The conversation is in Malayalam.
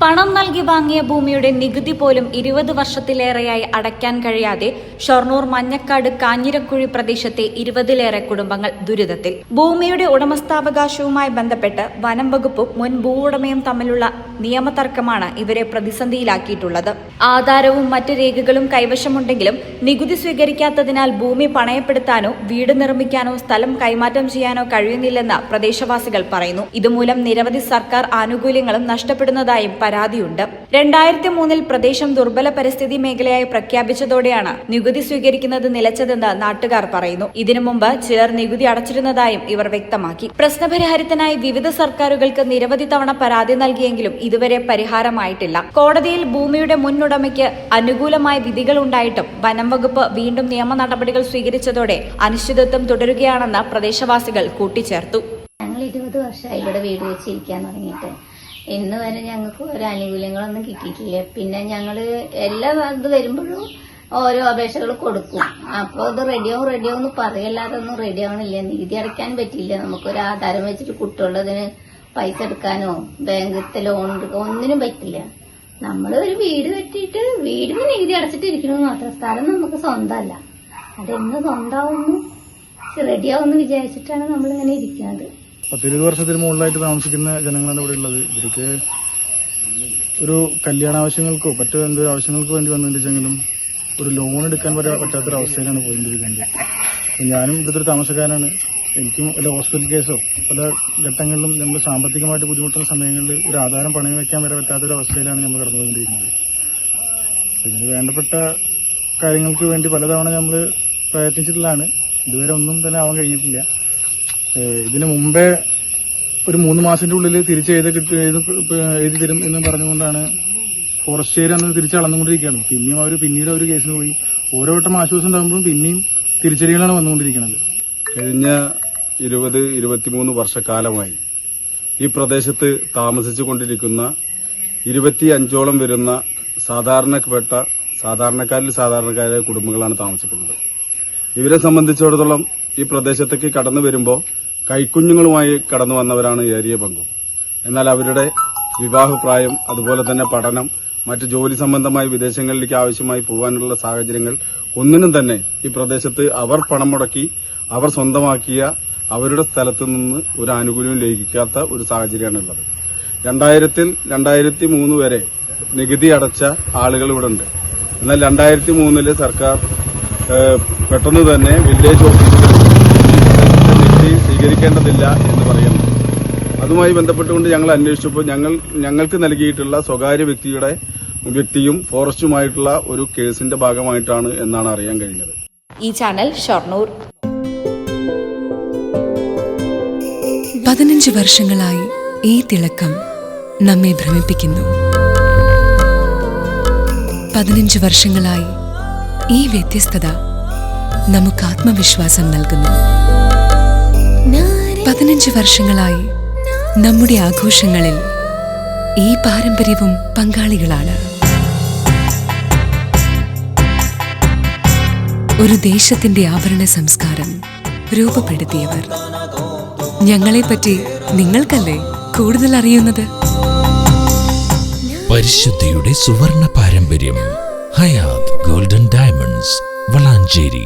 പണം നൽകി വാങ്ങിയ ഭൂമിയുടെ നികുതി പോലും 20 വർഷത്തിലേറെയായി അടയ്ക്കാൻ കഴിയാതെ ഷൊർണൂർ മഞ്ഞക്കാട് കാഞ്ഞിരക്കുഴി പ്രദേശത്തെ 20-ലേറെ കുടുംബങ്ങൾ ദുരിതത്തിൽ. ഭൂമിയുടെ ഉടമസ്ഥാവകാശവുമായി ബന്ധപ്പെട്ട് വനം വകുപ്പും മുൻ ഭൂവുടമയും തമ്മിലുള്ള നിയമതർക്കമാണ് ഇവരെ പ്രതിസന്ധിയിലാക്കിയിട്ടുള്ളത്. ആധാരവും മറ്റ് രേഖകളും കൈവശമുണ്ടെങ്കിലും നികുതി സ്വീകരിക്കാത്തതിനാൽ ഭൂമി പണയപ്പെടുത്താനോ വീട് നിർമ്മിക്കാനോ സ്ഥലം കൈമാറ്റം ചെയ്യാനോ കഴിയുന്നില്ലെന്ന് പ്രദേശവാസികൾ പറയുന്നു. ഇതുമൂലം നിരവധി സർക്കാർ ആനുകൂല്യങ്ങളും നഷ്ടപ്പെടുന്നതായും പരാതിയുണ്ട്. 2003 പ്രദേശം ദുർബല പരിസ്ഥിതി മേഖലയായി പ്രഖ്യാപിച്ചതോടെയാണ് നികുതി സ്വീകരിക്കുന്നത് നിലച്ചതെന്ന് നാട്ടുകാർ പറയുന്നു. ഇതിനു മുമ്പ് ചിലർ നികുതി അടച്ചിരുന്നതായും ഇവർ വ്യക്തമാക്കി. പ്രശ്നപരിഹാരത്തിനായി വിവിധ സർക്കാരുകൾക്ക് നിരവധി തവണ പരാതി നൽകിയെങ്കിലും ഇതുവരെ പരിഹാരമായിട്ടില്ല. കോടതിയിൽ ഭൂമിയുടെ മുൻ ഉടമയ്ക്ക് അനുകൂലമായ വിധികൾ ഉണ്ടായിട്ടും വനം വകുപ്പ് വീണ്ടും നിയമ നടപടികൾ സ്വീകരിച്ചതോടെ അനിശ്ചിതത്വം തുടരുകയാണെന്ന് പ്രദേശവാസികൾ കൂട്ടിച്ചേർത്തു. ഞങ്ങൾ 20 വർഷമായി ഇവിടെ വീട് വെച്ചിരിക്കാൻ തുടങ്ങിയിട്ട് ഇന്ന് വരെ ഞങ്ങൾക്ക് ഒരു ആനുകൂല്യങ്ങളൊന്നും കിട്ടിയിട്ടില്ല. പിന്നെ ഞങ്ങള് എല്ലാ ഇത് വരുമ്പോഴും ഓരോ അപേക്ഷകൾ കൊടുക്കും. അപ്പോൾ ഇത് റെഡിയാവും എന്ന് പറയല്ലാതെ ഒന്നും റെഡിയാവണില്ല. നികുതി അടയ്ക്കാൻ പറ്റില്ല. നമുക്കൊരു ആധാരം വെച്ചിട്ട് കുട്ടികളുടേതിന് പൈസ എടുക്കാനോ ബാങ്കിലത്തെ ലോൺ എടുക്കാനോ ഒന്നിനും പറ്റില്ല. നമ്മൾ ഒരു വീട് കെട്ടിയിട്ട് വീടിന് നികുതി അടച്ചിട്ടിരിക്കണമെന്ന് മാത്രം. സ്ഥലം നമുക്ക് സ്വന്തമല്ല. അതെന്ന് സ്വന്തമാവുന്നു റെഡിയാവുമെന്ന് വിചാരിച്ചിട്ടാണ് നമ്മളിങ്ങനെ ഇരിക്കുന്നത്. 10-20 വർഷത്തിന് മുകളിലായിട്ട് താമസിക്കുന്ന ജനങ്ങളാണ് ഇവിടെ ഉള്ളത്. ഇവർക്ക് ഒരു കല്യാണ ആവശ്യങ്ങൾക്കോ മറ്റു എന്തൊരു ആവശ്യങ്ങൾക്ക് വേണ്ടി വന്നിട്ടുണ്ടെങ്കിലും ഒരു ലോൺ എടുക്കാൻ പറ്റാത്തൊരവസ്ഥയിലാണ് പോയിക്കൊണ്ടിരിക്കുന്നത്. ഞാനും ഇവിടുത്തെ ഒരു താമസക്കാരനാണ്. എനിക്കും വല്ല ഹോസ്പിറ്റൽ കേസോ പല ഘട്ടങ്ങളിലും നമ്മൾ സാമ്പത്തികമായിട്ട് ബുദ്ധിമുട്ടുന്ന സമയങ്ങളിൽ ഒരു ആധാരം പണയം വെക്കാൻ വരെ പറ്റാത്തൊരവസ്ഥയിലാണ് നമ്മൾ കടന്നുപോയിക്കൊണ്ടിരിക്കുന്നത്. ഇതിന് വേണ്ടപ്പെട്ട കാര്യങ്ങൾക്ക് വേണ്ടി പലതവണ നമ്മൾ പ്രയത്നിച്ചിട്ടുള്ളതാണ്. ഇതുവരെ ഒന്നും തന്നെ ആവാൻ കഴിഞ്ഞിട്ടില്ല. ഇതിനു മുമ്പേ ഒരു 3 മാസത്തിന്റെ ഉള്ളിൽ എഴുതി തരും എന്ന് പറഞ്ഞുകൊണ്ടാണ് ഫോറസ്റ്റുകാർ അന്ന് തിരിച്ചളന്നുകൊണ്ടിരിക്കുകയാണ്. പിന്നീട് അവർ കേസിന് പോയി. ഓരോ വട്ടം ആശ്വാസം ഉണ്ടാകുമ്പോഴും പിന്നെയും തിരിച്ചടികളാണ് വന്നുകൊണ്ടിരിക്കുന്നത്. കഴിഞ്ഞ 20-23 വർഷക്കാലമായി ഈ പ്രദേശത്ത് താമസിച്ചു കൊണ്ടിരിക്കുന്ന 25ഓളം വരുന്ന സാധാരണക്കാരായ കുടുംബങ്ങളാണ് താമസിക്കുന്നത്. ഇവരെ സംബന്ധിച്ചിടത്തോളം ഈ പ്രദേശത്തേക്ക് കടന്നു വരുമ്പോൾ കൈക്കുഞ്ഞുങ്ങളുമായി കടന്നു വന്നവരാണ് ഏറിയ പങ്കും. എന്നാൽ അവരുടെ വിവാഹപ്രായം, അതുപോലെ തന്നെ പഠനം, മറ്റ് ജോലി സംബന്ധമായി വിദേശങ്ങളിലേക്ക് ആവശ്യമായി പോകാനുള്ള സാഹചര്യങ്ങൾ ഒന്നിനും തന്നെ ഈ പ്രദേശത്ത് അവർ പണം മുടക്കി അവർ സ്വന്തമാക്കിയ അവരുടെ സ്ഥലത്തു നിന്ന് ഒരു ആനുകൂല്യം ലഭിക്കാത്ത ഒരു സാഹചര്യമാണുള്ളത്. 2003 വരെ നികുതി അടച്ച ആളുകൾ ഇവിടെ ഉണ്ട്. എന്നാൽ 2003 സർക്കാർ പെട്ടെന്ന് തന്നെ വില്ലേജ് ഓഫീസുകൾ നികുതി സ്വീകരിക്കേണ്ടതില്ല എന്ന് പറയുന്നു. അതുമായി ബന്ധപ്പെട്ടുകൊണ്ട് ഞങ്ങൾ അന്വേഷിച്ചപ്പോൾ ഞങ്ങൾക്ക് നൽകിയിട്ടുള്ള സ്വകാര്യ വ്യക്തിയും ഫോറസ്റ്റുമായിട്ടുള്ള ഒരു കേസിന്റെ ഭാഗമായിട്ടാണ് എന്നാണ് അറിയാൻ കഴിഞ്ഞത്. ഈ ചാനൽ ഷൊർണൂർ. 15 വർഷങ്ങളായി ഈ തിളക്കം നമ്മെ ഭ്രമിപ്പിക്കുന്നു. 15 വർഷങ്ങളായി ഈ വ്യത്യസ്തത നമുക്ക് ആത്മവിശ്വാസം നൽകുന്നു. 15 വർഷങ്ങളായി നമ്മുടെ ആഘോഷങ്ങളിൽ ഈ പാരമ്പര്യവും പങ്കാളികളാണ്. ഒരു ദേശത്തിന്റെ ആഭരണ സംസ്കാരം രൂപപ്പെടുത്തിയവർ. ഞങ്ങളെപ്പറ്റി നിങ്ങൾക്കല്ലേ കൂടുതൽ അറിയുന്നത്? പരിശുദ്ധിയുടെ സുവർണ പാരമ്പര്യം. Hayath golden diamonds, Valanchery.